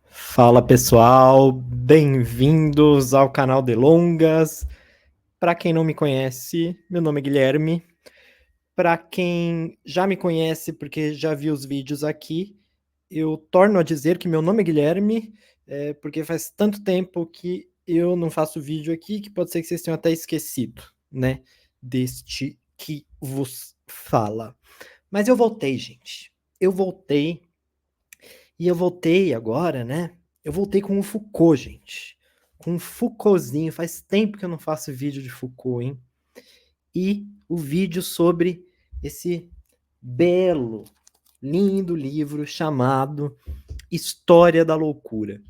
Fala pessoal, bem-vindos ao canal Delongas. Para quem não me conhece, meu nome é Guilherme. Para quem já me conhece porque já viu os vídeos aqui, eu torno a dizer que meu nome é Guilherme, porque faz tanto tempo que eu não faço vídeo aqui que pode ser que vocês tenham até esquecido, né, deste que vos fala. Mas eu voltei, gente. Eu voltei e eu voltei agora, né? Eu voltei com o Foucault, gente. Com o Foucaultzinho. Faz tempo que eu não faço vídeo de Foucault, hein? E o vídeo sobre esse belo, lindo livro chamado História da Loucura.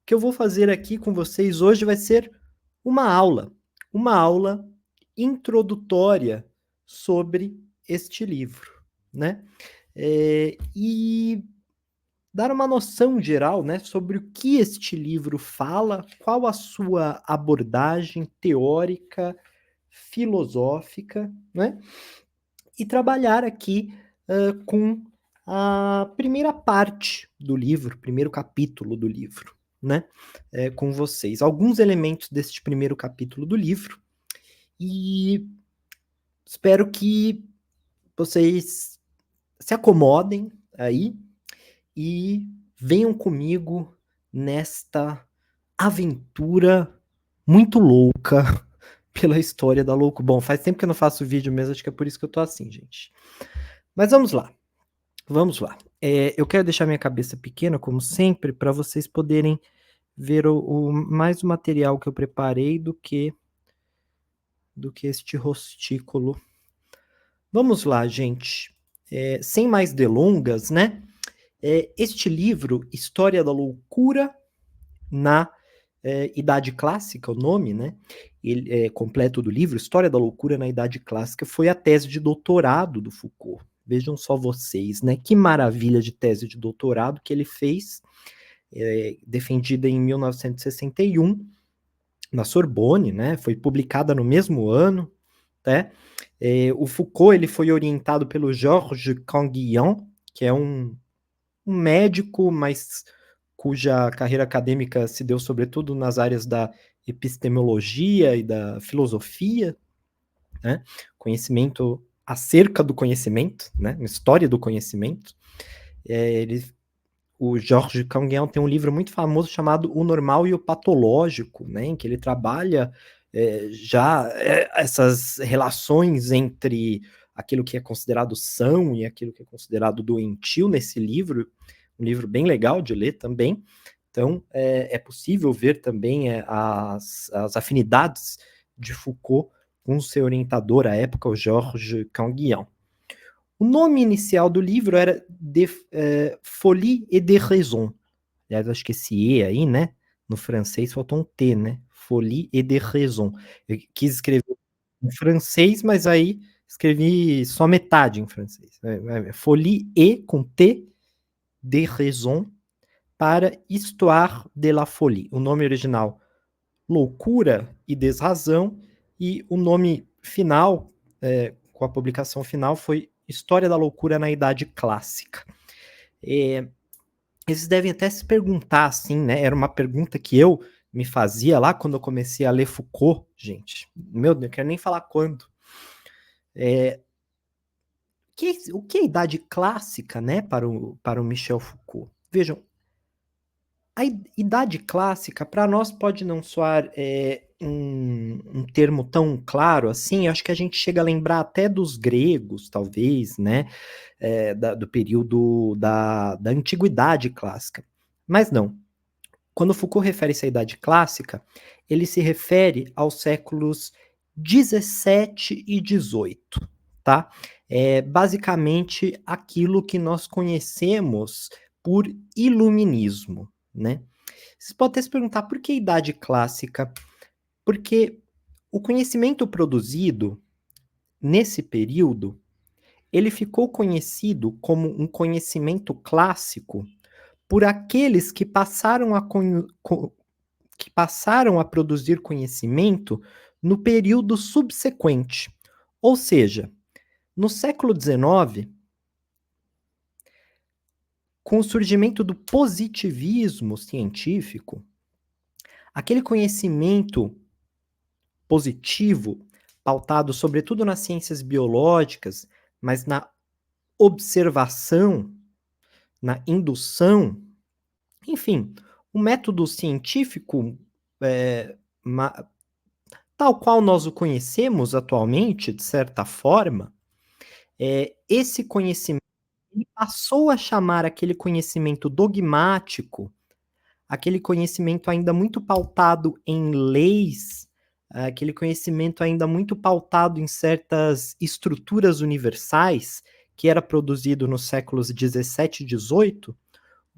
O que eu vou fazer aqui com vocês hoje vai ser uma aula introdutória sobre este livro, né? E dar uma noção geral, né, sobre o que este livro fala, qual a sua abordagem teórica, filosófica, né? E trabalhar aqui com a primeira parte do livro, primeiro capítulo do livro, né? Com vocês. Alguns elementos deste primeiro capítulo do livro e espero que vocês se acomodem aí e venham comigo nesta aventura muito louca pela história da loucura. Bom, faz tempo que eu não faço vídeo mesmo, acho que é por isso que eu tô assim, gente. Mas vamos lá, vamos lá. Eu quero deixar minha cabeça pequena, como sempre, para vocês poderem ver mais o material que eu preparei do que este rostículo. Vamos lá, gente. Sem mais delongas, né? Este livro, História da Loucura na Idade Clássica, o nome, né? Ele é completo do livro, História da Loucura na Idade Clássica, foi a tese de doutorado do Foucault. Vejam só vocês, né? Que maravilha de tese de doutorado que ele fez, defendida em 1961 na Sorbonne, né? Foi publicada no mesmo ano, né? O Foucault ele foi orientado pelo Georges Canguilhem, que é um médico, mas cuja carreira acadêmica se deu sobretudo nas áreas da epistemologia e da filosofia, né? Conhecimento acerca do conhecimento, né? História do conhecimento. O Georges Canguilhem tem um livro muito famoso chamado O Normal e o Patológico, né? Em que ele trabalha essas relações entre aquilo que é considerado são e aquilo que é considerado doentio nesse livro, um livro bem legal de ler também. Então, é possível ver também as afinidades de Foucault com seu orientador à época, o Georges Canguilhem. O nome inicial do livro era de Folie et de Raison. Aliás, acho que esse E aí, né? No francês faltou um T, né? Folie et de Raison. Eu quis escrever em francês, mas aí escrevi só metade em francês. Folie et com T de Raison para Histoire de la Folie. O nome original, Loucura e Desrazão, e o nome final, com a publicação final, foi História da Loucura na Idade Clássica. Eles devem até se perguntar, assim, né? Era uma pergunta que eu me fazia lá quando eu comecei a ler Foucault, gente. Meu Deus, não quero nem falar quando. O que é idade clássica, né, para o Michel Foucault? Vejam, a idade clássica, para nós, pode não soar um termo tão claro assim. Eu acho que a gente chega a lembrar até dos gregos, talvez, né? Do período da antiguidade clássica. Mas não. Quando Foucault refere-se à idade clássica, ele se refere aos séculos 17 e 18, tá? Basicamente aquilo que nós conhecemos por iluminismo, né? Vocês podem até se perguntar por que idade clássica? Porque o conhecimento produzido nesse período, ele ficou conhecido como um conhecimento clássico por aqueles que passaram a produzir conhecimento no período subsequente. Ou seja, no século XIX, Com o surgimento do positivismo científico, aquele conhecimento positivo, pautado sobretudo nas ciências biológicas, mas na observação, na indução, enfim, o método científico, eh, ma tal qual nós o conhecemos atualmente, de certa forma, esse conhecimento ele passou a chamar aquele conhecimento dogmático, aquele conhecimento ainda muito pautado em leis, aquele conhecimento ainda muito pautado em certas estruturas universais, que era produzido nos séculos 17 e 18, o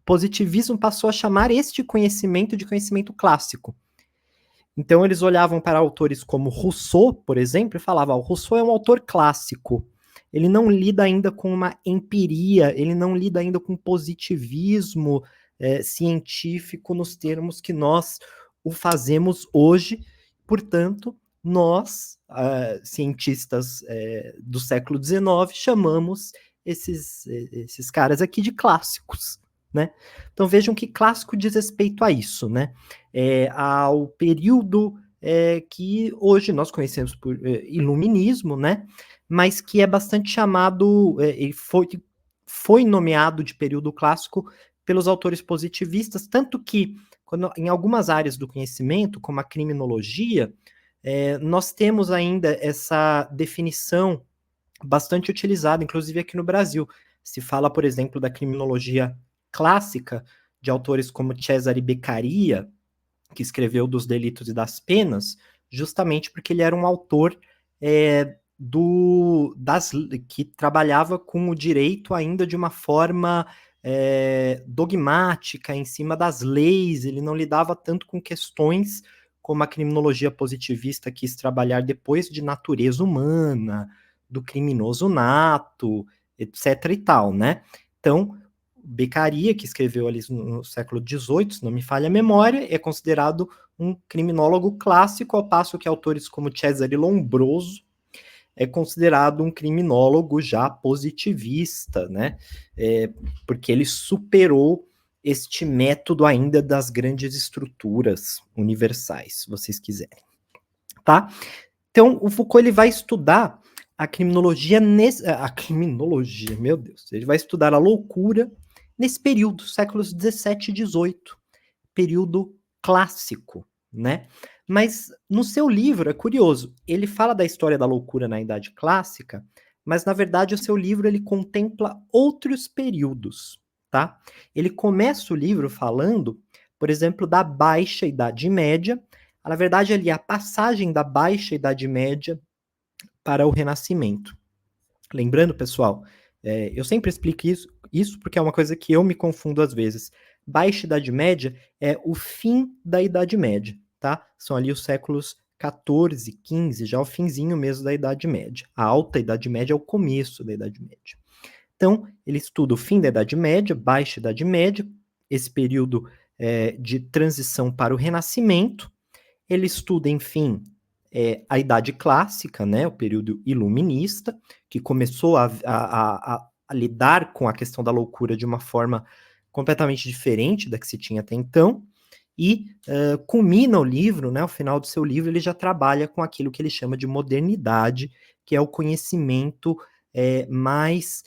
positivismo passou a chamar este conhecimento de conhecimento clássico. Então eles olhavam para autores como Rousseau, por exemplo, e falavam: "O Rousseau é um autor clássico. Ele não lida ainda com uma empiria, ele não lida ainda com positivismo científico nos termos que nós o fazemos hoje. Portanto, nós, cientistas do século XIX, chamamos esses caras aqui de clássicos, né? Então vejam que clássico diz respeito a isso, né? Ao período que hoje nós conhecemos por iluminismo, né? Mas que é bastante chamado, e foi nomeado de período clássico pelos autores positivistas, tanto que em algumas áreas do conhecimento, como a criminologia, nós temos ainda essa definição bastante utilizada, inclusive aqui no Brasil. Se fala, por exemplo, da criminologia clássica, de autores como Cesare Beccaria, que escreveu dos Delitos e das Penas, justamente porque ele era um autor que trabalhava com o direito ainda de uma forma dogmática, em cima das leis, ele não lidava tanto com questões como a criminologia positivista quis trabalhar depois, de natureza humana, do criminoso nato, etc e tal, né? Então, Beccaria, que escreveu ali no século XVIII, se não me falha a memória, é considerado um criminólogo clássico, ao passo que autores como Cesare Lombroso é considerado um criminólogo já positivista, né? Porque ele superou este método ainda das grandes estruturas universais, se vocês quiserem, tá? Então, o Foucault ele vai estudar a criminologia, meu Deus, ele vai estudar a loucura nesse período, séculos 17 e 18, período clássico, né? Mas no seu livro, é curioso, ele fala da história da loucura na Idade Clássica, mas na verdade o seu livro ele contempla outros períodos, tá? Ele começa o livro falando, por exemplo, da Baixa Idade Média, na verdade ali a passagem da Baixa Idade Média para o Renascimento. Lembrando, pessoal, eu sempre explico isso porque é uma coisa que eu me confundo às vezes. Baixa Idade Média é o fim da Idade Média, tá? São ali os séculos 14, 15, já o finzinho mesmo da Idade Média. A Alta Idade Média é o começo da Idade Média. Então, ele estuda o fim da Idade Média, Baixa Idade Média, esse período de transição para o Renascimento. Ele estuda, enfim, a Idade Clássica, né, o período iluminista, que começou a lidar com a questão da loucura de uma forma completamente diferente da que se tinha até então, e culmina o livro, né, ao final do seu livro, ele já trabalha com aquilo que ele chama de modernidade, que é o conhecimento mais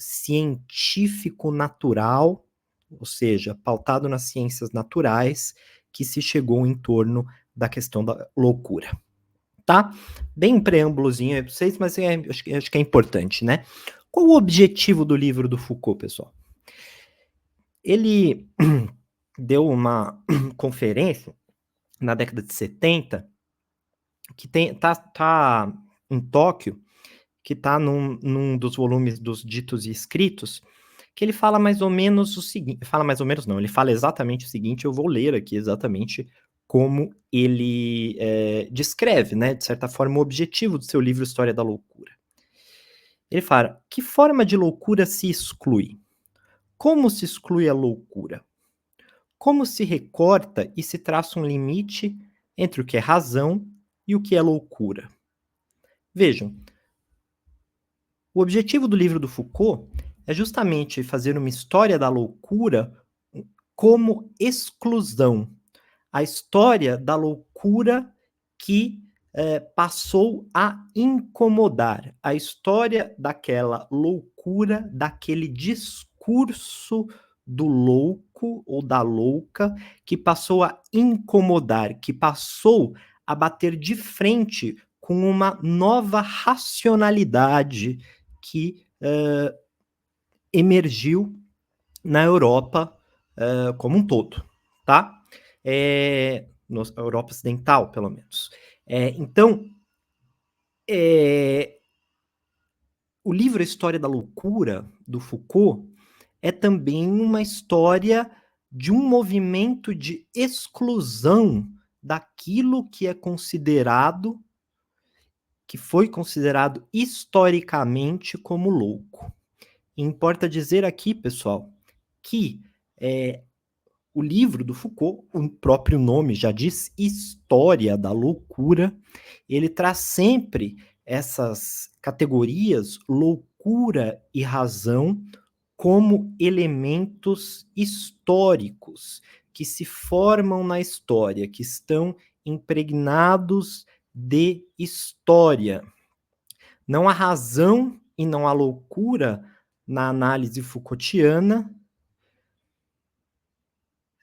científico-natural, ou seja, pautado nas ciências naturais, que se chegou em torno da questão da loucura, tá? Bem preâmbulozinho aí para vocês, mas acho que é importante, né? Qual o objetivo do livro do Foucault, pessoal? Ele deu uma conferência na década de 70, que tá em Tóquio, que está num dos volumes dos Ditos e Escritos, que ele fala mais ou menos o seguinte, fala mais ou menos não, ele fala exatamente o seguinte, eu vou ler aqui exatamente como ele descreve, né, de certa forma, o objetivo do seu livro História da Loucura. Ele fala, que forma de loucura se exclui? Como se exclui a loucura? Como se recorta e se traça um limite entre o que é razão e o que é loucura? Vejam, o objetivo do livro do Foucault é justamente fazer uma história da loucura como exclusão. A história da loucura que passou a incomodar. A história daquela loucura, daquele discurso do louco ou da louca que passou a incomodar, que passou a bater de frente com uma nova racionalidade que emergiu na Europa como um todo, tá? Na Europa Ocidental, pelo menos. Então, o livro A História da Loucura, do Foucault, é também uma história de um movimento de exclusão daquilo que é considerado, que foi considerado historicamente como louco. E importa dizer aqui, pessoal, que o livro do Foucault, o próprio nome já diz, História da Loucura, ele traz sempre essas categorias, loucura e razão, como elementos históricos que se formam na história, que estão impregnados de história. Não há razão e não há loucura na análise Foucaultiana,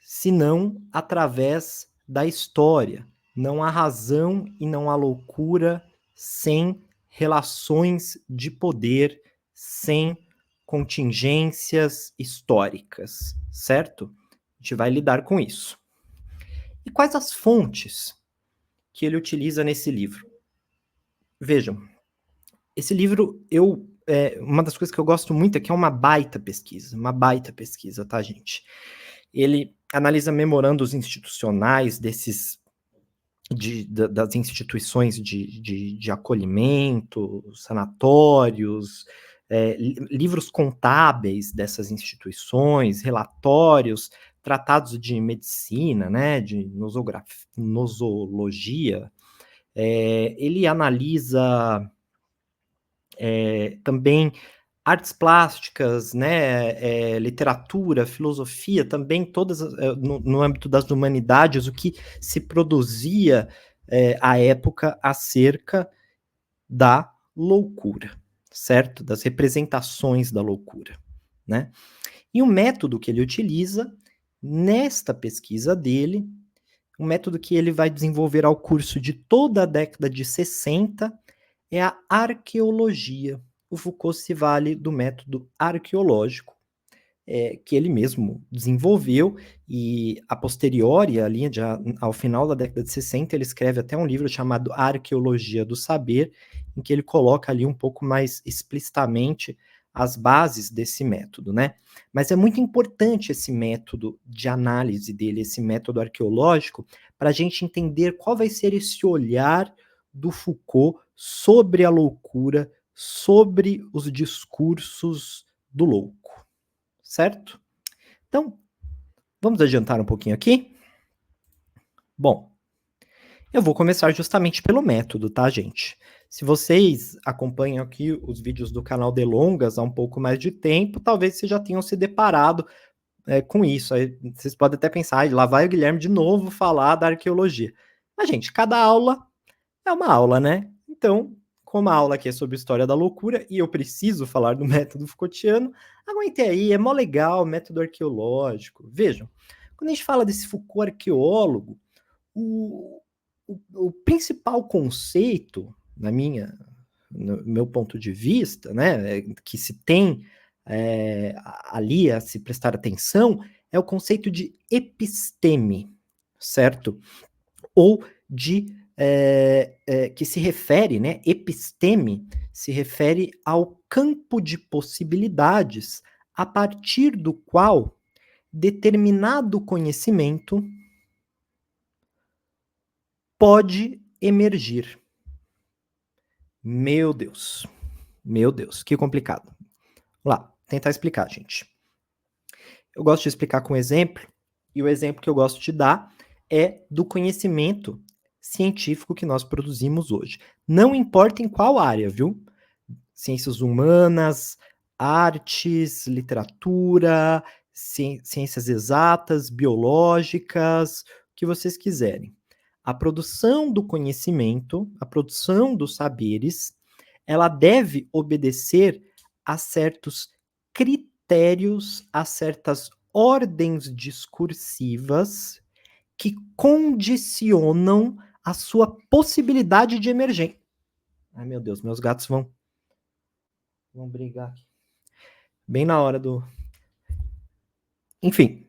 senão através da história. Não há razão e não há loucura sem relações de poder, sem contingências históricas, certo? A gente vai lidar com isso. E quais as fontes que ele utiliza nesse livro? Vejam, esse livro, uma das coisas que eu gosto muito é que é uma baita pesquisa, tá, gente? Ele analisa memorandos institucionais das instituições de acolhimento, sanatórios, livros contábeis dessas instituições, relatórios, tratados de medicina, né, de nosologia. Ele analisa também artes plásticas, né, literatura, filosofia, também todas no âmbito das humanidades, o que se produzia à época acerca da loucura, certo? Das representações da loucura, né? E o método que ele utiliza nesta pesquisa dele, um método que ele vai desenvolver ao curso de toda a década de 60, é a arqueologia. O Foucault se vale do método arqueológico, que ele mesmo desenvolveu, e a posteriori, ali, ao final da década de 60, ele escreve até um livro chamado Arqueologia do Saber, em que ele coloca ali um pouco mais explicitamente as bases desse método, né? Mas é muito importante esse método de análise dele, esse método arqueológico, para a gente entender qual vai ser esse olhar do Foucault sobre a loucura, sobre os discursos do louco, certo? Então, vamos adiantar um pouquinho aqui? Bom, eu vou começar justamente pelo método, tá, gente? Se vocês acompanham aqui os vídeos do canal Delongas há um pouco mais de tempo, talvez vocês já tenham se deparado com isso. Aí vocês podem até pensar, lá vai o Guilherme de novo falar da arqueologia. Mas, gente, cada aula é uma aula, né? Então, como a aula aqui é sobre história da loucura e eu preciso falar do método Foucaultiano, aguentei aí, é mó legal, método arqueológico. Vejam, quando a gente fala desse Foucault arqueólogo, o principal conceito, no meu ponto de vista, né, que se tem ali a se prestar atenção, é o conceito de episteme, certo? Ou de que se refere, né, episteme, se refere ao campo de possibilidades a partir do qual determinado conhecimento pode emergir. Meu Deus, que complicado. Vamos lá, tentar explicar, gente. Eu gosto de explicar com exemplo, e o exemplo que eu gosto de dar é do conhecimento científico que nós produzimos hoje. Não importa em qual área, viu? Ciências humanas, artes, literatura, ciências exatas, biológicas, o que vocês quiserem. A produção do conhecimento, a produção dos saberes, ela deve obedecer a certos critérios, a certas ordens discursivas que condicionam a sua possibilidade de emergência. Ai, meu Deus, meus gatos vão brigar aqui. Bem na hora do... Enfim,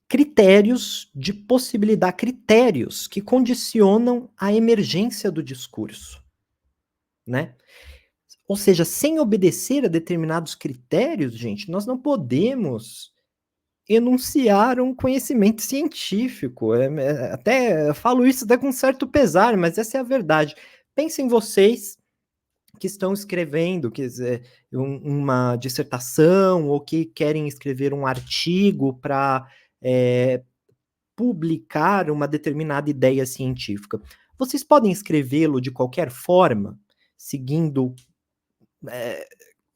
critérios de possibilidade, critérios que condicionam a emergência do discurso, né? Ou seja, sem obedecer a determinados critérios, gente, nós não podemos enunciar um conhecimento científico. Até eu falo isso até com certo pesar, mas essa é a verdade. Pensem vocês que estão escrevendo uma dissertação ou que querem escrever um artigo para publicar uma determinada ideia científica. Vocês podem escrevê-lo de qualquer forma, seguindo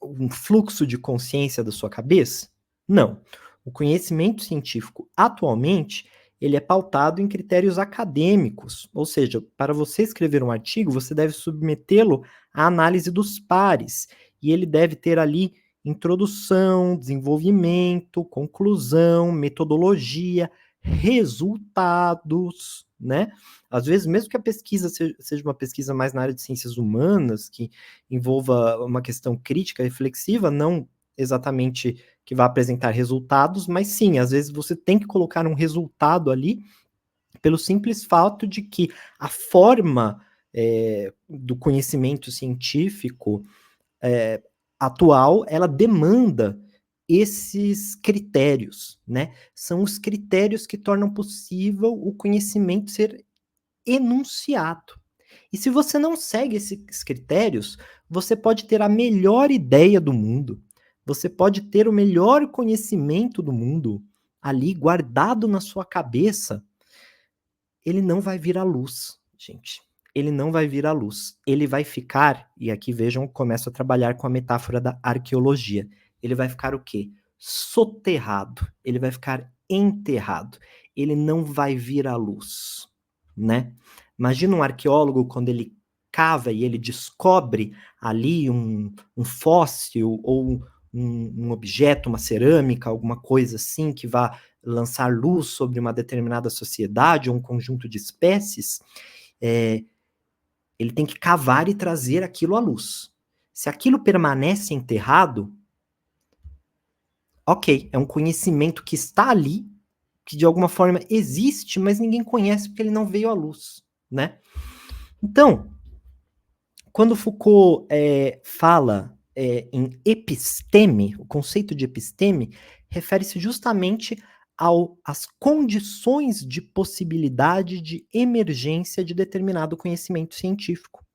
um fluxo de consciência da sua cabeça? Não. O conhecimento científico, atualmente, ele é pautado em critérios acadêmicos, ou seja, para você escrever um artigo, você deve submetê-lo à análise dos pares, e ele deve ter ali introdução, desenvolvimento, conclusão, metodologia, resultados, né? Às vezes, mesmo que a pesquisa seja uma pesquisa mais na área de ciências humanas, que envolva uma questão crítica, reflexiva, não exatamente que vai apresentar resultados, mas sim, às vezes você tem que colocar um resultado ali pelo simples fato de que a forma do conhecimento científico atual, ela demanda esses critérios, né? São os critérios que tornam possível o conhecimento ser enunciado. E se você não segue esses critérios, você pode ter a melhor ideia do mundo, você pode ter o melhor conhecimento do mundo ali guardado na sua cabeça, ele não vai vir à luz, gente. Ele não vai vir à luz. Ele vai ficar, e aqui vejam, começo a trabalhar com a metáfora da arqueologia. Ele vai ficar o quê? Soterrado. Ele vai ficar enterrado. Ele não vai vir à luz, né? Imagina um arqueólogo quando ele cava e ele descobre ali um fóssil ou um objeto, uma cerâmica, alguma coisa assim que vá lançar luz sobre uma determinada sociedade ou um conjunto de espécies, ele tem que cavar e trazer aquilo à luz. Se aquilo permanece enterrado, ok, é um conhecimento que está ali, que de alguma forma existe, mas ninguém conhece porque ele não veio à luz, né? Então, quando Foucault fala em episteme, o conceito de episteme refere-se justamente às condições de possibilidade de emergência de determinado conhecimento científico.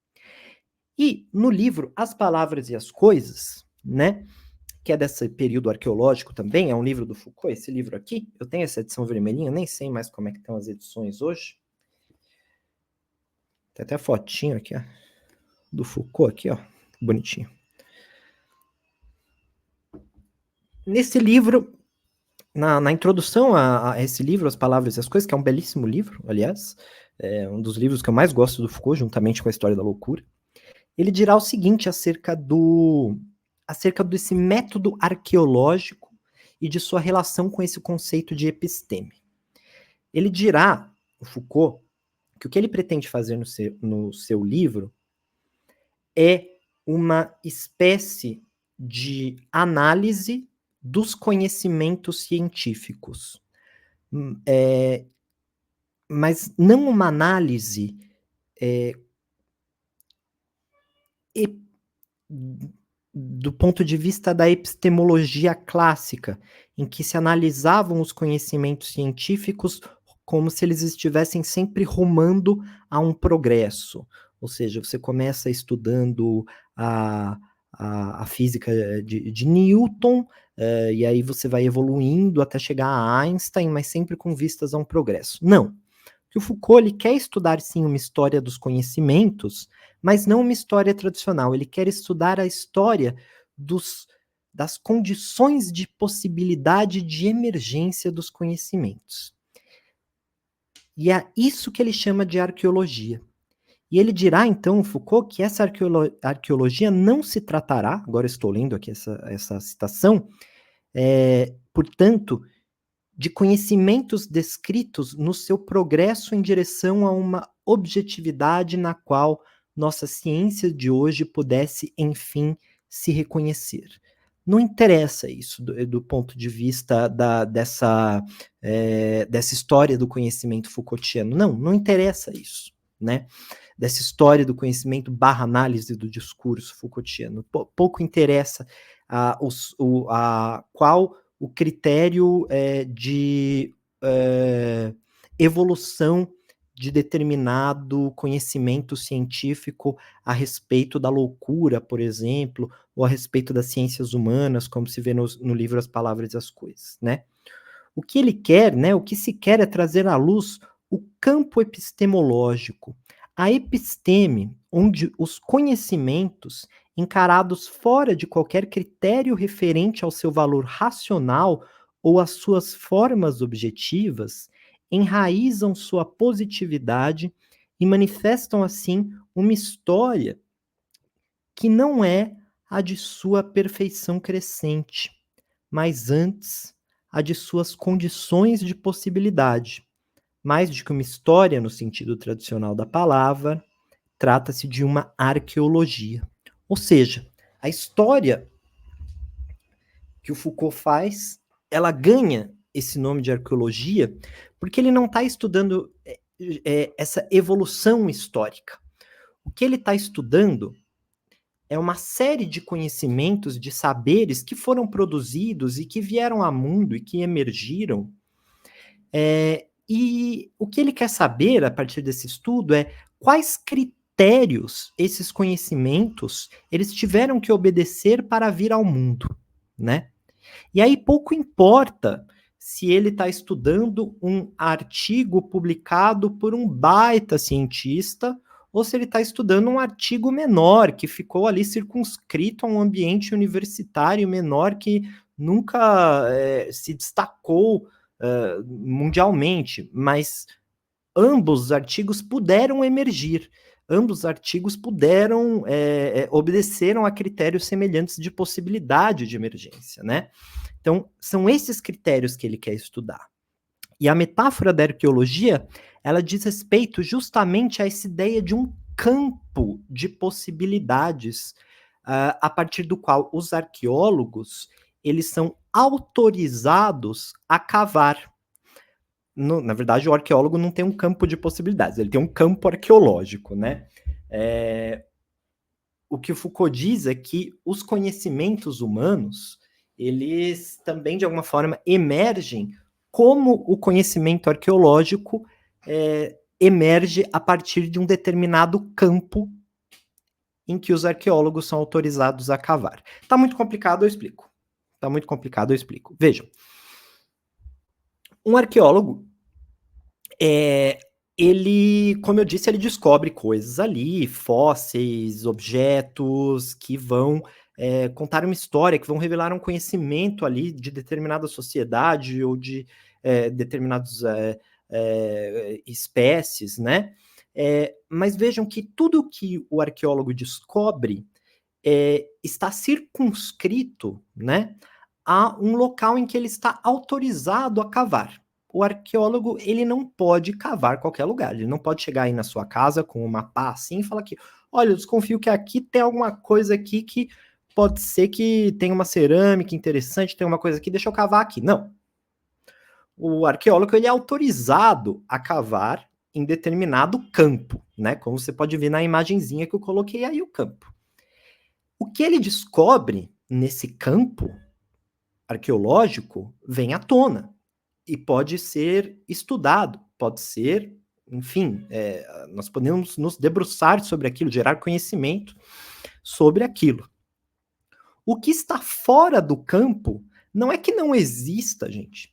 E no livro As Palavras e as Coisas, né, que é desse período arqueológico também, é um livro do Foucault, esse livro aqui, eu tenho essa edição vermelhinha, nem sei mais como é que estão as edições hoje. Tem até a fotinho aqui, ó, do Foucault aqui, ó, bonitinho. Nesse livro, na introdução a esse livro, As Palavras e as Coisas, que é um belíssimo livro, aliás, é um dos livros que eu mais gosto do Foucault, juntamente com a História da Loucura, ele dirá o seguinte acerca desse método arqueológico e de sua relação com esse conceito de episteme. Ele dirá, o Foucault, que o que ele pretende fazer no seu livro é uma espécie de análise dos conhecimentos científicos. Mas não uma análise do ponto de vista da epistemologia clássica, em que se analisavam os conhecimentos científicos como se eles estivessem sempre rumando a um progresso. Ou seja, você começa estudando a física de Newton, e aí você vai evoluindo até chegar a Einstein, mas sempre com vistas a um progresso. Não. Que o Foucault ele quer estudar, sim, uma história dos conhecimentos, mas não uma história tradicional. Ele quer estudar a história dos das condições de possibilidade de emergência dos conhecimentos. E é isso que ele chama de arqueologia. E ele dirá, então, Foucault, que essa arqueologia não se tratará, agora estou lendo aqui essa citação, portanto, de conhecimentos descritos no seu progresso em direção a uma objetividade na qual nossa ciência de hoje pudesse, enfim, se reconhecer. Não interessa isso do ponto de vista dessa história do conhecimento Foucaultiano. Não interessa isso, né? Dessa história do conhecimento barra análise do discurso Foucaultiano. Pouco interessa qual o critério de evolução de determinado conhecimento científico a respeito da loucura, por exemplo, ou a respeito das ciências humanas, como se vê no livro As Palavras e as Coisas, né? O que ele quer, né, o que se quer é trazer à luz o campo epistemológico, a episteme, onde os conhecimentos, encarados fora de qualquer critério referente ao seu valor racional ou às suas formas objetivas, enraizam sua positividade e manifestam, assim, uma história que não é a de sua perfeição crescente, mas antes a de suas condições de possibilidade. Mais do que uma história no sentido tradicional da palavra, trata-se de uma arqueologia. Ou seja, a história que o Foucault faz, ela ganha esse nome de arqueologia porque ele não está estudando essa evolução histórica. O que ele está estudando é uma série de conhecimentos, de saberes que foram produzidos e que vieram ao mundo e que emergiram. E o que ele quer saber, a partir desse estudo, é quais critérios esses conhecimentos eles tiveram que obedecer para vir ao mundo, né? E aí pouco importa se ele está estudando um artigo publicado por um baita cientista ou se ele está estudando um artigo menor, que ficou ali circunscrito a um ambiente universitário menor que nunca se destacou mundialmente, mas ambos os artigos puderam emergir, ambos os artigos puderam, obedeceram a critérios semelhantes de possibilidade de emergência, né? Então, são esses critérios que ele quer estudar. E a metáfora da arqueologia, ela diz respeito justamente a essa ideia de um campo de possibilidades, a partir do qual os arqueólogos, eles são autorizados a cavar. Na verdade, o arqueólogo não tem um campo de possibilidades, ele tem um campo arqueológico, né? O que o Foucault diz é que os conhecimentos humanos, eles também, de alguma forma, emergem como o conhecimento arqueológico emerge a partir de um determinado campo em que os arqueólogos são autorizados a cavar. Tá muito complicado, eu explico. Vejam. Um arqueólogo, ele, como eu disse, ele descobre coisas ali, fósseis, objetos que vão contar uma história, que vão revelar um conhecimento ali de determinada sociedade ou de determinadas espécies, né? Mas vejam que tudo que o arqueólogo descobre está circunscrito, né, a um local em que ele está autorizado a cavar. O arqueólogo, ele não pode cavar qualquer lugar, ele não pode chegar aí na sua casa com uma pá assim e falar que, olha, eu desconfio que aqui tem alguma coisa aqui que pode ser que tem uma cerâmica interessante, tem uma coisa aqui, deixa eu cavar aqui. Não. O arqueólogo, ele é autorizado a cavar em determinado campo, né? Como você pode ver na imagenzinha que eu coloquei aí, o campo. O que ele descobre nesse campo arqueológico vem à tona e pode ser estudado, pode ser, enfim, nós podemos nos debruçar sobre aquilo, gerar conhecimento sobre aquilo. O que está fora do campo não é que não exista, gente,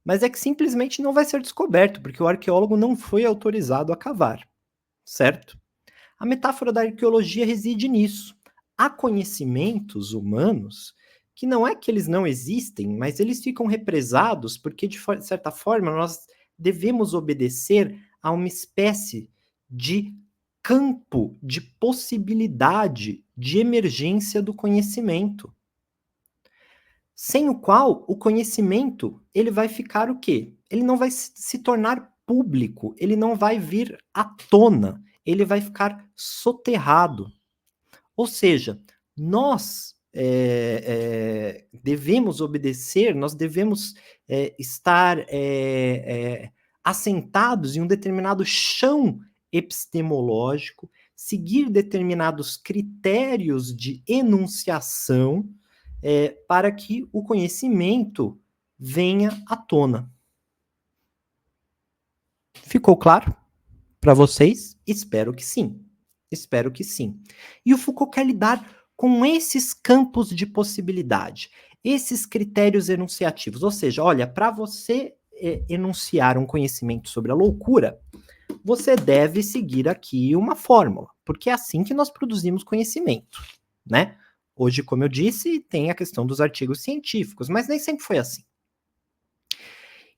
mas é que simplesmente não vai ser descoberto, porque o arqueólogo não foi autorizado a cavar, certo? A metáfora da arqueologia reside nisso. Há conhecimentos humanos que não é que eles não existem, mas eles ficam represados porque, de certa forma, nós devemos obedecer a uma espécie de campo de possibilidade de emergência do conhecimento, sem o qual o conhecimento ele vai ficar o quê? Ele não vai se tornar público, ele não vai vir à tona, ele vai ficar soterrado. Ou seja, nós devemos obedecer, nós devemos estar assentados em um determinado chão epistemológico, seguir determinados critérios de enunciação para que o conhecimento venha à tona. Ficou claro para vocês? Espero que sim. Espero que sim. E o Foucault quer lidar com esses campos de possibilidade, esses critérios enunciativos. Ou seja, olha, para você enunciar um conhecimento sobre a loucura, você deve seguir aqui uma fórmula, porque é assim que nós produzimos conhecimento, né? Hoje, como eu disse, tem a questão dos artigos científicos, mas nem sempre foi assim.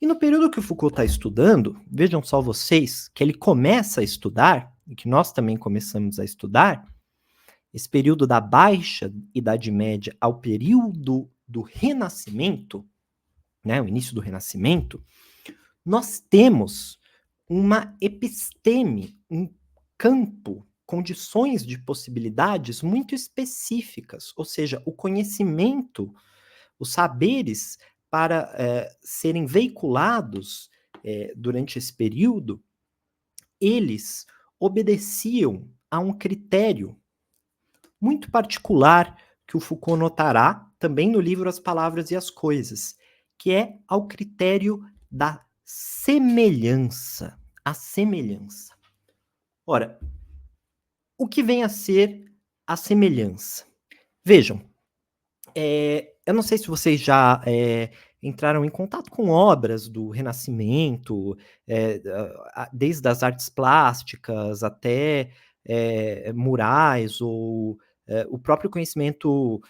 E no período que o Foucault está estudando, vejam só vocês, que ele começa a estudar, e que nós também começamos a estudar, esse período da Baixa Idade Média ao período do Renascimento, né, o início do Renascimento, nós temos uma episteme, um campo, condições de possibilidades muito específicas, ou seja, o conhecimento, os saberes para serem veiculados durante esse período, eles obedeciam a um critério muito particular que o Foucault notará também no livro As Palavras e as Coisas, que é ao critério da semelhança. A semelhança. Ora, o que vem a ser a semelhança? Vejam, eu não sei se vocês já entraram em contato com obras do Renascimento, desde as artes plásticas até murais, ou o próprio conhecimento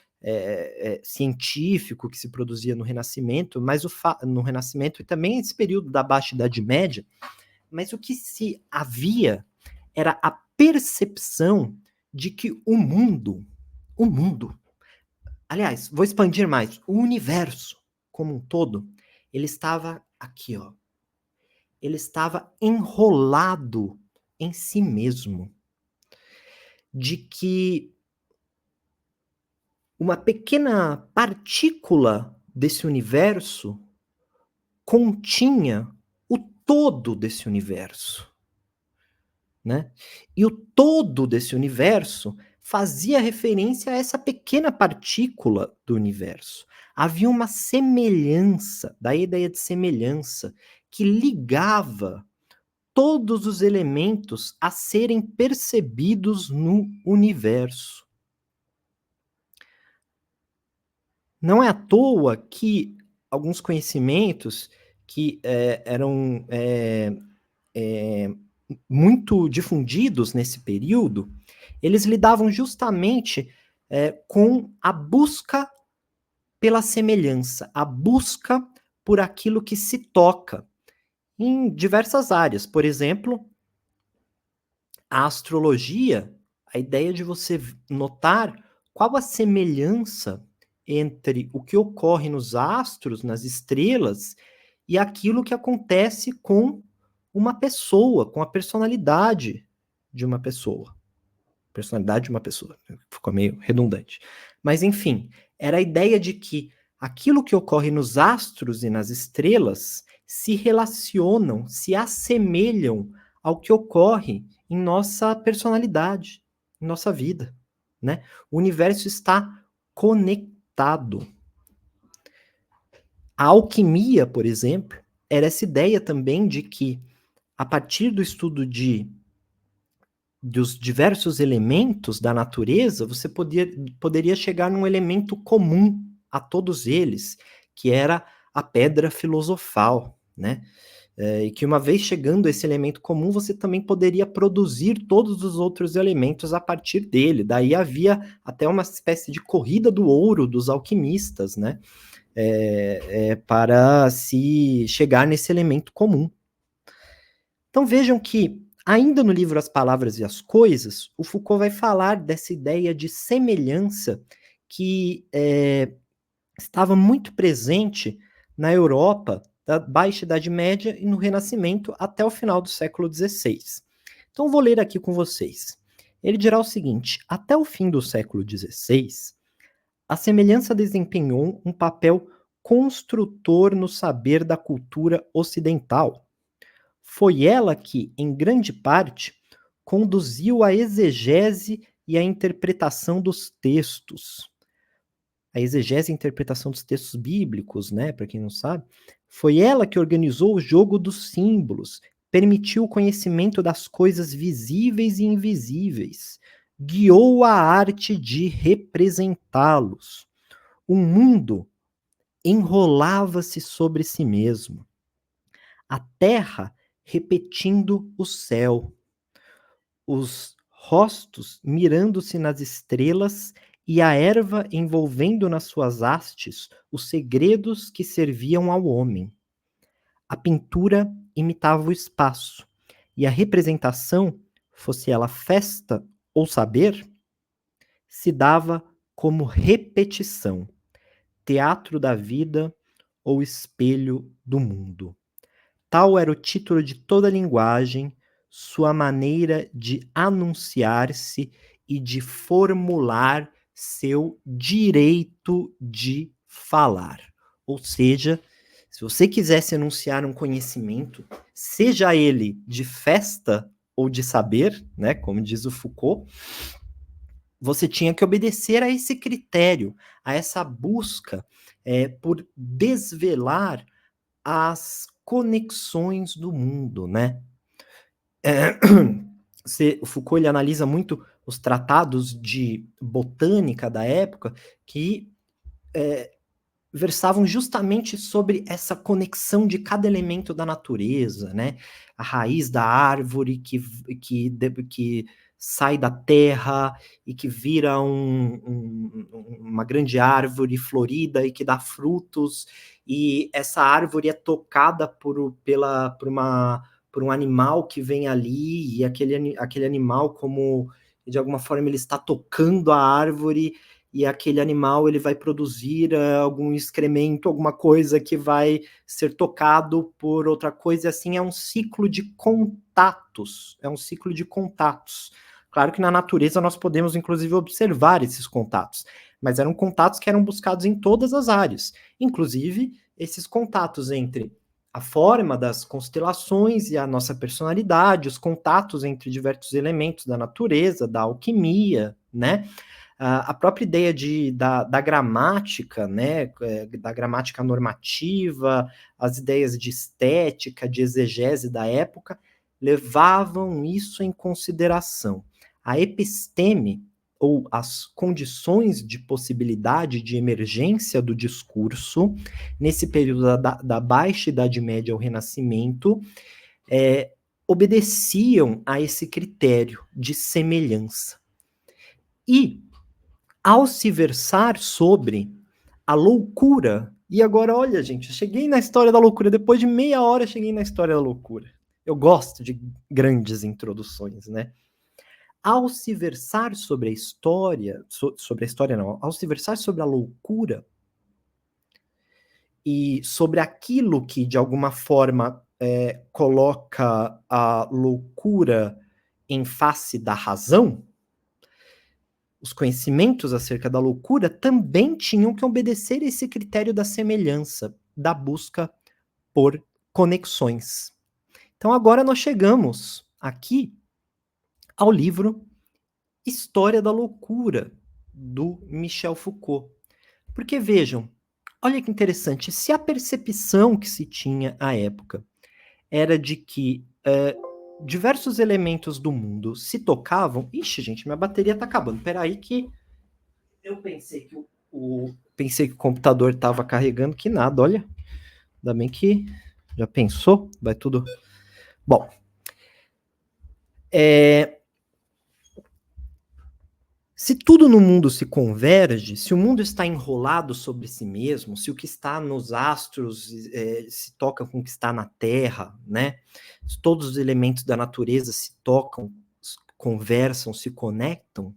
científico que se produzia no Renascimento, mas no Renascimento e também esse período da Baixa Idade Média, mas o que se havia era a percepção de que o mundo, aliás, vou expandir mais, o universo como um todo, ele estava aqui, ó. Ele estava enrolado em si mesmo. De que uma pequena partícula desse universo continha o todo desse universo, né? E o todo desse universo fazia referência a essa pequena partícula do universo. Havia uma semelhança, da ideia de semelhança, que ligava todos os elementos a serem percebidos no universo. Não é à toa que alguns conhecimentos que eram muito difundidos nesse período, eles lidavam justamente com a busca pela semelhança, a busca por aquilo que se toca em diversas áreas. Por exemplo, a astrologia, a ideia de você notar qual a semelhança entre o que ocorre nos astros, nas estrelas, e aquilo que acontece com uma pessoa, com a personalidade de uma pessoa. Personalidade de uma pessoa, ficou meio redundante. Mas, enfim, era a ideia de que aquilo que ocorre nos astros e nas estrelas se relacionam, se assemelham ao que ocorre em nossa personalidade, em nossa vida, né? O universo está conectado. A alquimia, por exemplo, era essa ideia também de que, a partir do estudo dos diversos elementos da natureza, você poderia chegar num elemento comum a todos eles, que era a pedra filosofal, né? e que uma vez chegando esse elemento comum, você também poderia produzir todos os outros elementos a partir dele. Daí havia até uma espécie de corrida do ouro dos alquimistas, né? Para se chegar nesse elemento comum. Então vejam que, ainda no livro As Palavras e as Coisas, o Foucault vai falar dessa ideia de semelhança que estava muito presente na Europa da Baixa Idade Média e no Renascimento até o final do século XVI. Então vou ler aqui com vocês. Ele dirá o seguinte: até o fim do século XVI, a semelhança desempenhou um papel construtor no saber da cultura ocidental. Foi ela que, em grande parte, conduziu a exegese e a interpretação dos textos. A exegese e a interpretação dos textos bíblicos, né, para quem não sabe, foi ela que organizou o jogo dos símbolos, permitiu o conhecimento das coisas visíveis e invisíveis, guiou a arte de representá-los. O mundo enrolava-se sobre si mesmo. A terra repetindo o céu. Os rostos mirando-se nas estrelas e a erva envolvendo nas suas hastes os segredos que serviam ao homem. A pintura imitava o espaço, e a representação, fosse ela festa ou saber, se dava como repetição, teatro da vida ou espelho do mundo. Tal era o título de toda a linguagem, sua maneira de anunciar-se e de formular seu direito de falar. Ou seja, se você quisesse anunciar um conhecimento, seja ele de festa ou de saber, né, como diz o Foucault, você tinha que obedecer a esse critério, a essa busca por desvelar as conexões do mundo, né? O Foucault ele analisa muito os tratados de botânica da época que versavam justamente sobre essa conexão de cada elemento da natureza, né? A raiz da árvore que sai da terra e que vira uma grande árvore florida e que dá frutos, e essa árvore é tocada por um animal que vem ali, e aquele animal, como de alguma forma ele está tocando a árvore, e aquele animal ele vai produzir algum excremento, alguma coisa que vai ser tocado por outra coisa, e assim é um ciclo de contatos, Claro que na natureza nós podemos, inclusive, observar esses contatos, mas eram contatos que eram buscados em todas as áreas, inclusive esses contatos entre a forma das constelações e a nossa personalidade, os contatos entre diversos elementos da natureza, da alquimia, né? A própria ideia da gramática, né, da gramática normativa, as ideias de estética, de exegese da época, levavam isso em consideração. A episteme, ou as condições de possibilidade de emergência do discurso, nesse período da Baixa Idade Média ao Renascimento, obedeciam a esse critério de semelhança. E, ao se versar sobre a loucura, e agora, olha, gente, eu cheguei na história da loucura, depois de meia hora eu cheguei na história da loucura. Eu gosto de grandes introduções, né? Ao se versar sobre a história, ao se versar sobre a loucura e sobre aquilo que, de alguma forma, coloca a loucura em face da razão, os conhecimentos acerca da loucura também tinham que obedecer esse critério da semelhança, da busca por conexões. Então agora nós chegamos aqui ao livro História da Loucura, do Michel Foucault. Porque vejam, olha que interessante, se a percepção que se tinha à época era de que diversos elementos do mundo se tocavam... Ixi, gente, minha bateria tá acabando. Peraí que eu pensei que o computador estava carregando, que nada, olha. Ainda bem que Já pensou? Vai tudo... Bom, se tudo no mundo se converge, se o mundo está enrolado sobre si mesmo, se o que está nos astros se toca com o que está na Terra, né? Se todos os elementos da natureza se tocam, conversam, se conectam,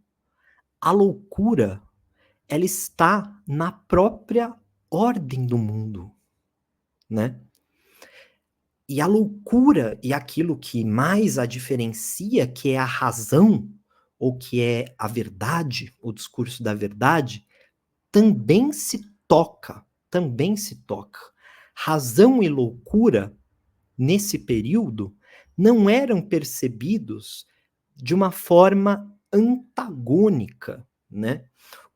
a loucura, ela está na própria ordem do mundo, né? E a loucura e aquilo que mais a diferencia, que é a razão, ou que é a verdade, o discurso da verdade, também se toca, também se toca. Razão e loucura, nesse período, não eram percebidos de uma forma antagônica, né?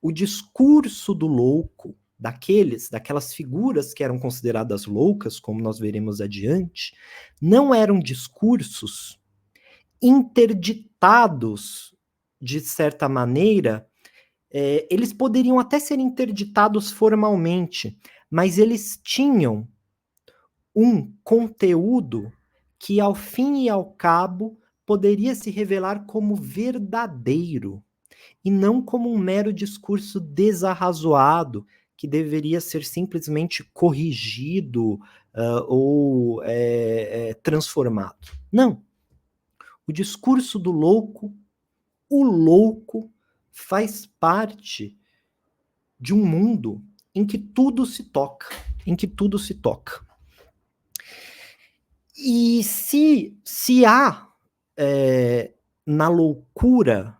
O discurso do louco, daquelas figuras que eram consideradas loucas, como nós veremos adiante, não eram discursos interditados, de certa maneira, eles poderiam até ser interditados formalmente, mas eles tinham um conteúdo que, ao fim e ao cabo, poderia se revelar como verdadeiro, e não como um mero discurso desarrazoado, que deveria ser simplesmente corrigido ou transformado. Não. O discurso do louco, o louco faz parte de um mundo em que tudo se toca, em que tudo se toca. E se há na loucura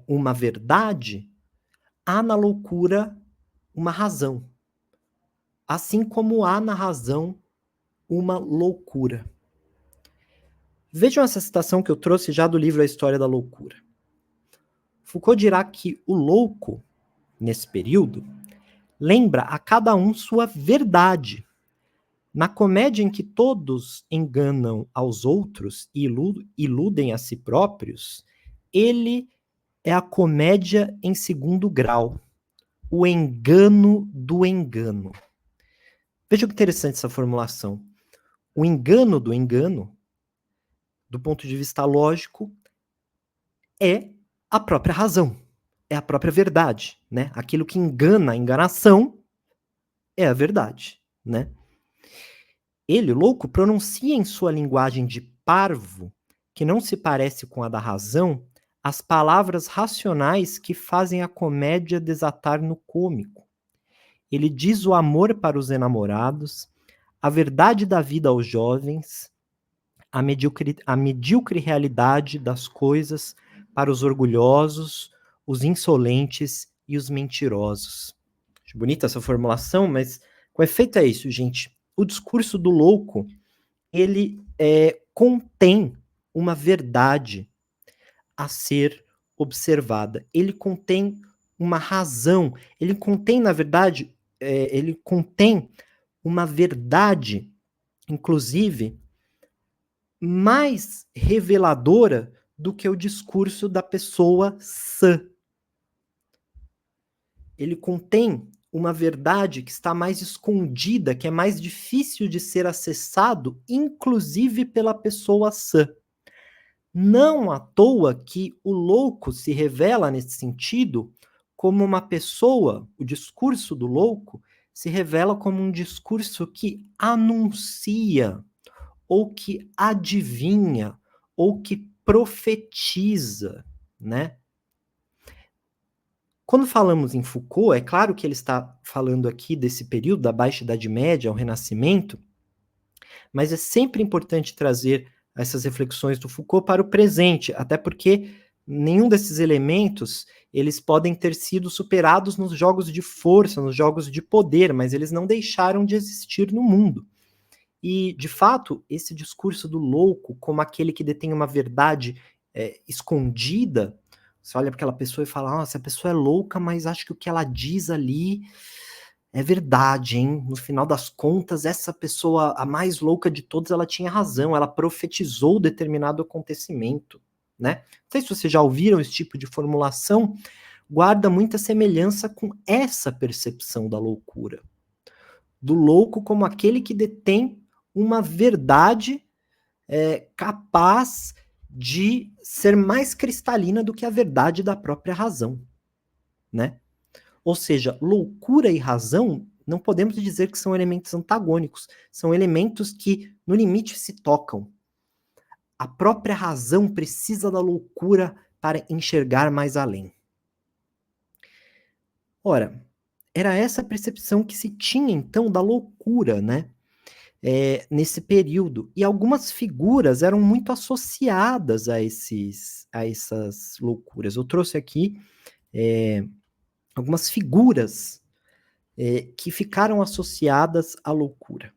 uma verdade, há na loucura uma razão. Assim como há na razão uma loucura. Vejam essa citação que eu trouxe já do livro A História da Loucura. Foucault dirá que o louco, nesse período, lembra a cada um sua verdade. Na comédia em que todos enganam aos outros e iludem a si próprios, ele é a comédia em segundo grau, o engano do engano. Veja que interessante essa formulação. O engano, do ponto de vista lógico, é a própria razão, é a própria verdade, né? Aquilo que engana, a enganação, é a verdade, né? Ele, o louco, pronuncia em sua linguagem de parvo, que não se parece com a da razão, as palavras racionais que fazem a comédia desatar no cômico. Ele diz o amor para os enamorados, a verdade da vida aos jovens, a medíocre realidade das coisas para os orgulhosos, os insolentes e os mentirosos. Acho bonita essa formulação, mas com efeito é isso, gente. O discurso do louco, ele contém uma verdade a ser observada. Ele contém uma razão. Ele contém, na verdade, ele contém uma verdade, inclusive, mais reveladora do que o discurso da pessoa sã. Ele contém uma verdade que está mais escondida, que é mais difícil de ser acessado, inclusive pela pessoa sã. Não à toa que o louco se revela nesse sentido como uma pessoa, o discurso do louco se revela como um discurso que anuncia, ou que adivinha, ou que profetiza, né? Quando falamos em Foucault, é claro que ele está falando aqui desse período da Baixa Idade Média ao Renascimento, mas é sempre importante trazer essas reflexões do Foucault para o presente, até porque nenhum desses elementos eles podem ter sido superados nos jogos de força, nos jogos de poder, mas eles não deixaram de existir no mundo. E, de fato, esse discurso do louco como aquele que detém uma verdade escondida, você olha para aquela pessoa e fala, nossa, a pessoa é louca, mas acho que o que ela diz ali é verdade, hein? No final das contas, essa pessoa, a mais louca de todas, ela tinha razão, ela profetizou determinado acontecimento, né? Não sei se vocês já ouviram esse tipo de formulação, guarda muita semelhança com essa percepção da loucura. Do louco como aquele que detém uma verdade capaz de ser mais cristalina do que a verdade da própria razão, né? Ou seja, loucura e razão não podemos dizer que são elementos antagônicos, são elementos que, no limite, se tocam. A própria razão precisa da loucura para enxergar mais além. Ora, era essa a percepção que se tinha, então, da loucura, né? Nesse período. E algumas figuras eram muito associadas a essas loucuras. Eu trouxe aqui algumas figuras que ficaram associadas à loucura.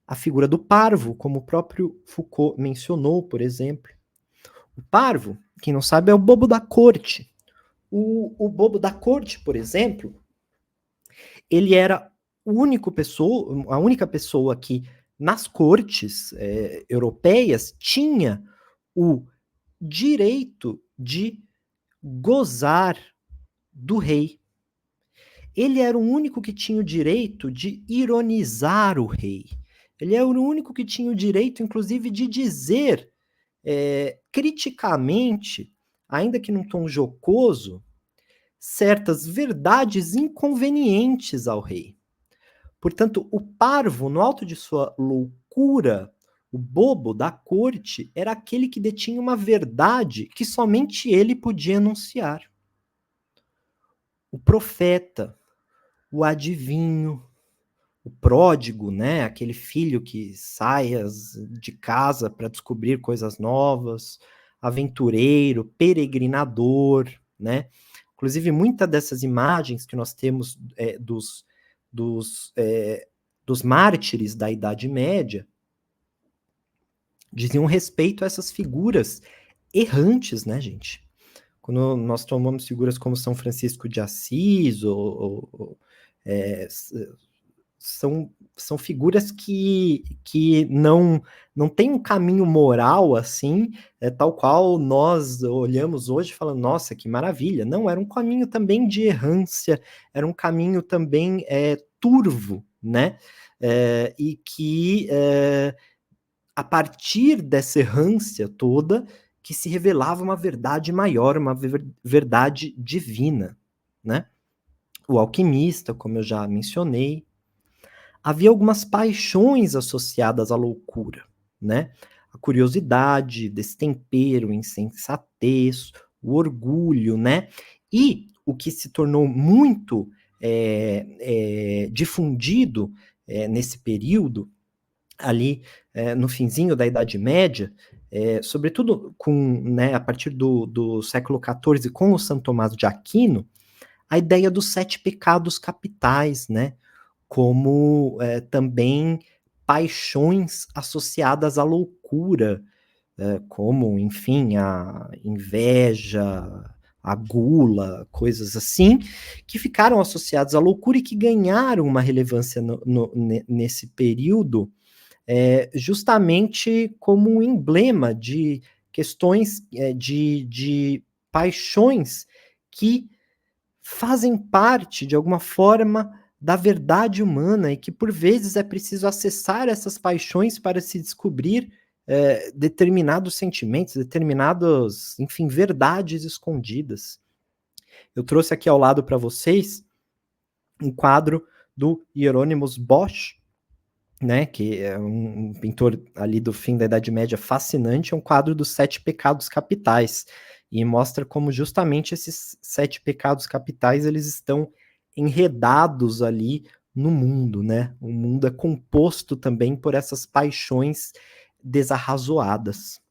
A figura do parvo, como o próprio Foucault mencionou, por exemplo. O parvo, quem não sabe, é o bobo da corte. O bobo da corte, por exemplo, ele era a única pessoa que, nas cortes europeias, tinha o direito de gozar do rei. Ele era o único que tinha o direito de ironizar o rei. Ele era o único que tinha o direito, inclusive, de dizer criticamente, ainda que num tom jocoso, certas verdades inconvenientes ao rei. Portanto, o parvo, no alto de sua loucura, o bobo da corte, era aquele que detinha uma verdade que somente ele podia anunciar. O profeta, o adivinho, o pródigo, né? Aquele filho que sai de casa para descobrir coisas novas, aventureiro, peregrinador, né? Inclusive, muitas dessas imagens que nós temos dos mártires da Idade Média diziam respeito a essas figuras errantes, né, gente? Quando nós tomamos figuras como São Francisco de Assis, são figuras que não têm um caminho moral assim, tal qual nós olhamos hoje falando, nossa, que maravilha. Não, era um caminho também de errância, era um caminho também turvo, né? E que a partir dessa errância toda, que se revelava uma verdade maior, uma verdade divina, né? O alquimista, como eu já mencionei, havia algumas paixões associadas à loucura, né? A curiosidade, destempero, insensatez, o orgulho, né? E o que se tornou muito difundido nesse período, ali no finzinho da Idade Média, sobretudo a partir do século XIV, com o São Tomás de Aquino, a ideia dos 7 pecados capitais, né? Como também paixões associadas à loucura, como, enfim, a inveja, a gula, coisas assim, que ficaram associadas à loucura e que ganharam uma relevância nesse período, justamente como um emblema de questões de paixões que fazem parte, de alguma forma, da verdade humana e que, por vezes, é preciso acessar essas paixões para se descobrir determinados sentimentos, determinadas, enfim, verdades escondidas. Eu trouxe aqui ao lado para vocês um quadro do Hieronymus Bosch, né, que é um pintor ali do fim da Idade Média fascinante, é um quadro dos 7 pecados capitais, e mostra como justamente esses 7 pecados capitais, eles estão enredados ali no mundo, né? O mundo é composto também por essas paixões desarrazoadas.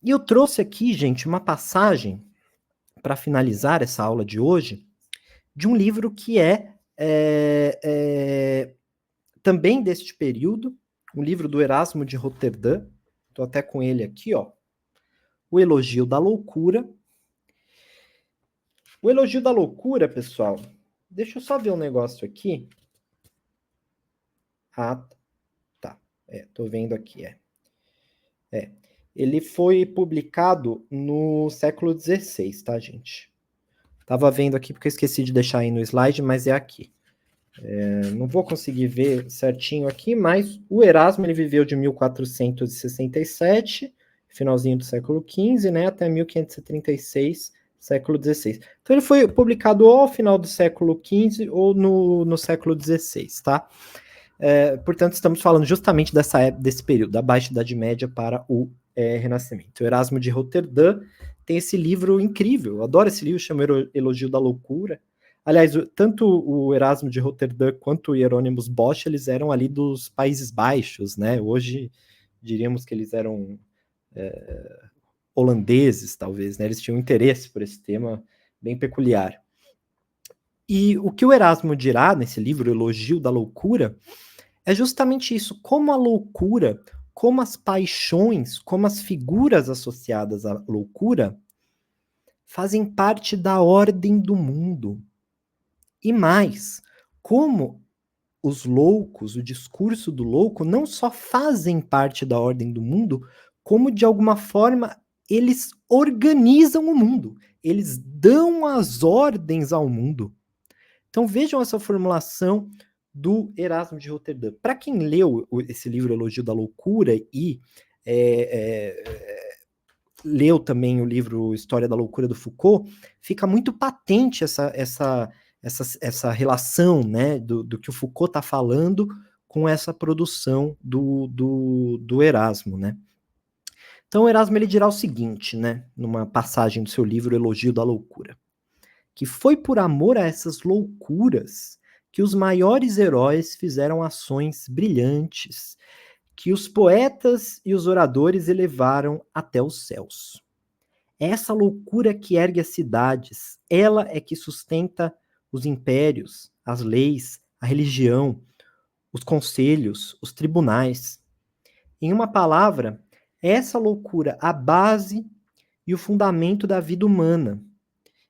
E eu trouxe aqui, gente, uma passagem para finalizar essa aula de hoje, de um livro que também deste período, um livro do Erasmo de Roterdã, estou até com ele aqui, ó, O Elogio da Loucura. O Elogio da Loucura, pessoal, deixa eu só ver um negócio aqui. Ah, tá, tô vendo aqui, Ele foi publicado no século XVI, tá, gente? Tava vendo aqui porque eu esqueci de deixar aí no slide, mas é aqui. Não vou conseguir ver certinho aqui, mas o Erasmo ele viveu de 1467, finalzinho do século XV, né, até 1536, século XVI. Então ele foi publicado ou ao final do século XV ou no século XVI, tá? Portanto, estamos falando justamente desse período, da Baixa Idade Média para o Renascimento. O Erasmo de Roterdã tem esse livro incrível, eu adoro esse livro, chama Elogio da Loucura. Aliás, tanto o Erasmo de Roterdã quanto o Hieronymus Bosch, eles eram ali dos Países Baixos, né? Hoje diríamos que eles eram holandeses, talvez, né? Eles tinham interesse por esse tema bem peculiar. E o que o Erasmo dirá nesse livro, Elogio da Loucura, é justamente isso, como a loucura, como as paixões, como as figuras associadas à loucura fazem parte da ordem do mundo. E mais, como os loucos, o discurso do louco, não só fazem parte da ordem do mundo, como de alguma forma eles organizam o mundo, eles dão as ordens ao mundo. Então vejam essa formulação do Erasmo de Roterdã. Para quem leu esse livro Elogio da Loucura e leu também o livro História da Loucura do Foucault, fica muito patente essa relação, né, do que o Foucault está falando com essa produção do Erasmo, né? Então o Erasmo ele dirá o seguinte, né, numa passagem do seu livro Elogio da Loucura, que foi por amor a essas loucuras que os maiores heróis fizeram ações brilhantes, que os poetas e os oradores elevaram até os céus. É essa loucura que ergue as cidades, ela é que sustenta os impérios, as leis, a religião, os conselhos, os tribunais. Em uma palavra, é essa loucura a base e o fundamento da vida humana,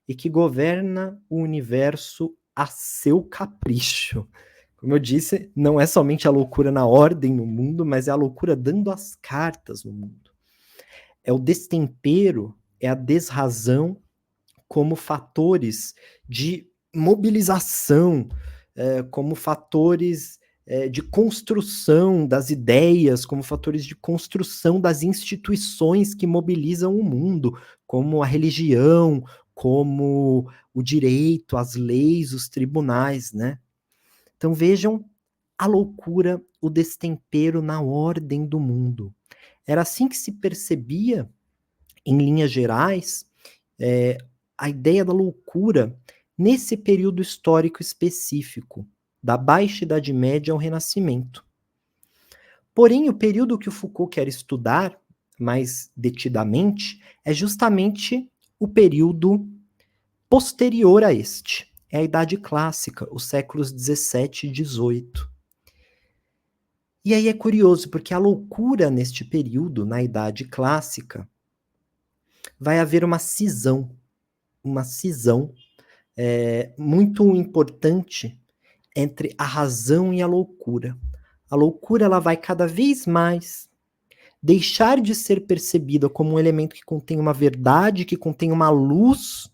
e que governa o universo a seu capricho. Como eu disse, não é somente a loucura na ordem no mundo, mas é a loucura dando as cartas no mundo. É o destempero, é a desrazão como fatores de mobilização, como fatores de construção das ideias, como fatores de construção das instituições que mobilizam o mundo, como a religião, como o direito, as leis, os tribunais, né? Então vejam a loucura, o destempero na ordem do mundo. Era assim que se percebia, em linhas gerais, a ideia da loucura nesse período histórico específico, da Baixa Idade Média ao Renascimento. Porém, o período que o Foucault quer estudar mais detidamente é justamente o período posterior a este. É a Idade Clássica, os séculos 17 e 18. E aí é curioso, porque a loucura neste período, na Idade Clássica, vai haver uma cisão muito importante entre a razão e a loucura. A loucura ela vai cada vez mais deixar de ser percebida como um elemento que contém uma verdade, que contém uma luz,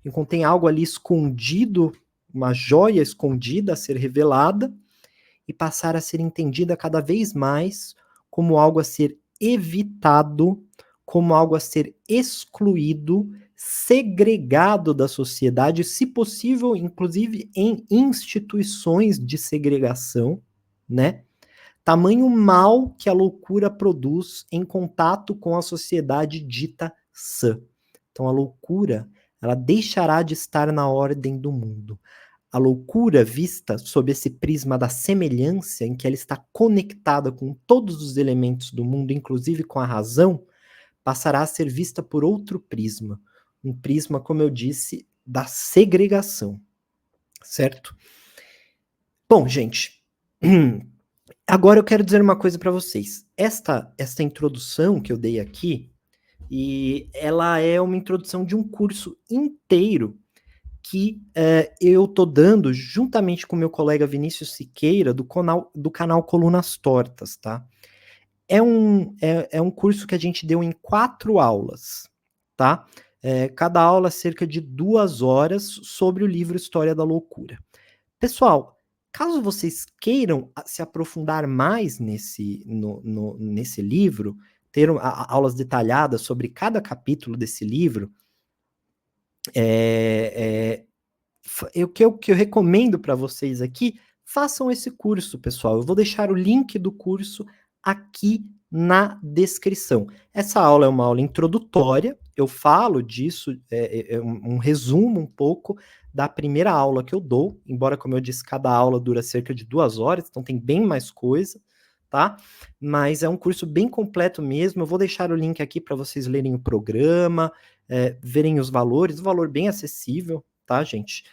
que contém algo ali escondido, uma joia escondida a ser revelada, e passar a ser entendida cada vez mais como algo a ser evitado, como algo a ser excluído, segregado da sociedade, se possível, inclusive em instituições de segregação, né? Tamanho mal que a loucura produz em contato com a sociedade dita sã. Então a loucura, ela deixará de estar na ordem do mundo. A loucura vista sob esse prisma da semelhança, em que ela está conectada com todos os elementos do mundo, inclusive com a razão, passará a ser vista por outro prisma. Um prisma, como eu disse, da segregação. Certo? Bom, gente, agora eu quero dizer uma coisa para vocês. Esta introdução que eu dei aqui, e ela é uma introdução de um curso inteiro que eu estou dando juntamente com meu colega Vinícius Siqueira, do canal Colunas Tortas, tá? É um curso que a gente deu em 4 aulas, tá? Cada aula cerca de 2 horas sobre o livro História da Loucura. Pessoal, Caso vocês queiram se aprofundar mais nesse livro, ter aulas detalhadas sobre cada capítulo desse livro, o que eu recomendo para vocês aqui, façam esse curso, pessoal. Eu vou deixar o link do curso aqui na descrição. Essa aula é uma aula introdutória, eu falo disso, um resumo um pouco da primeira aula que eu dou, embora, como eu disse, cada aula dura cerca de 2 horas, então tem bem mais coisa, tá? Mas é um curso bem completo mesmo. Eu vou deixar o link aqui para vocês lerem o programa, verem os valores, o valor bem acessível, tá, gente?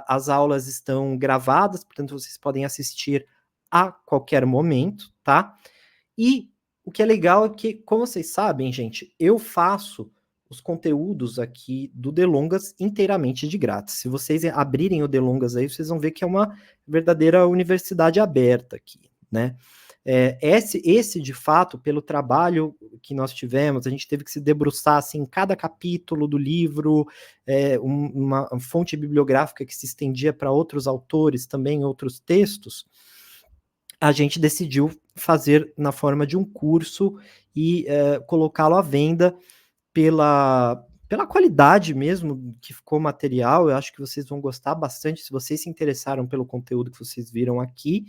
As aulas estão gravadas, portanto, vocês podem assistir a qualquer momento, tá? E o que é legal é que, como vocês sabem, gente, eu faço os conteúdos aqui do Delongas inteiramente de grátis. Se vocês abrirem o Delongas aí, vocês vão ver que é uma verdadeira universidade aberta aqui, né? Esse, de fato, pelo trabalho que nós tivemos, a gente teve que se debruçar assim, em cada capítulo do livro, uma fonte bibliográfica que se estendia para outros autores, também outros textos, a gente decidiu fazer na forma de um curso e colocá-lo à venda pela qualidade mesmo que ficou o material. Eu acho que vocês vão gostar bastante se vocês se interessaram pelo conteúdo que vocês viram aqui.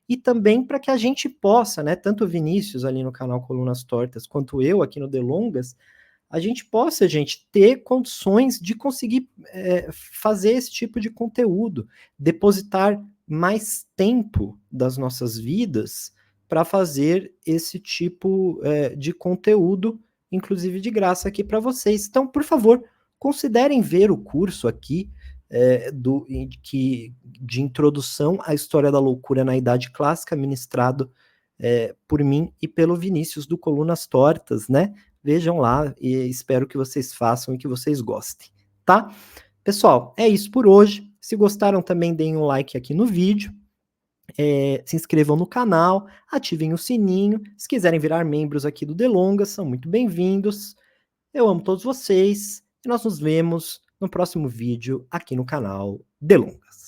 E também para que a gente possa, né, tanto o Vinícius ali no canal Colunas Tortas, quanto eu aqui no Delongas, a gente possa, gente, ter condições de conseguir fazer esse tipo de conteúdo, depositar mais tempo das nossas vidas para fazer esse tipo de conteúdo, inclusive de graça aqui para vocês. Então, por favor, considerem ver o curso aqui de introdução à história da loucura na Idade Clássica, ministrado por mim e pelo Vinícius do Colunas Tortas, né? Vejam lá e espero que vocês façam e que vocês gostem, tá? Pessoal, é isso por hoje. Se gostaram também, deem um like aqui no vídeo. Se inscrevam no canal, ativem o sininho. Se quiserem virar membros aqui do Delongas, são muito bem-vindos. Eu amo todos vocês e nós nos vemos no próximo vídeo aqui no canal Delongas.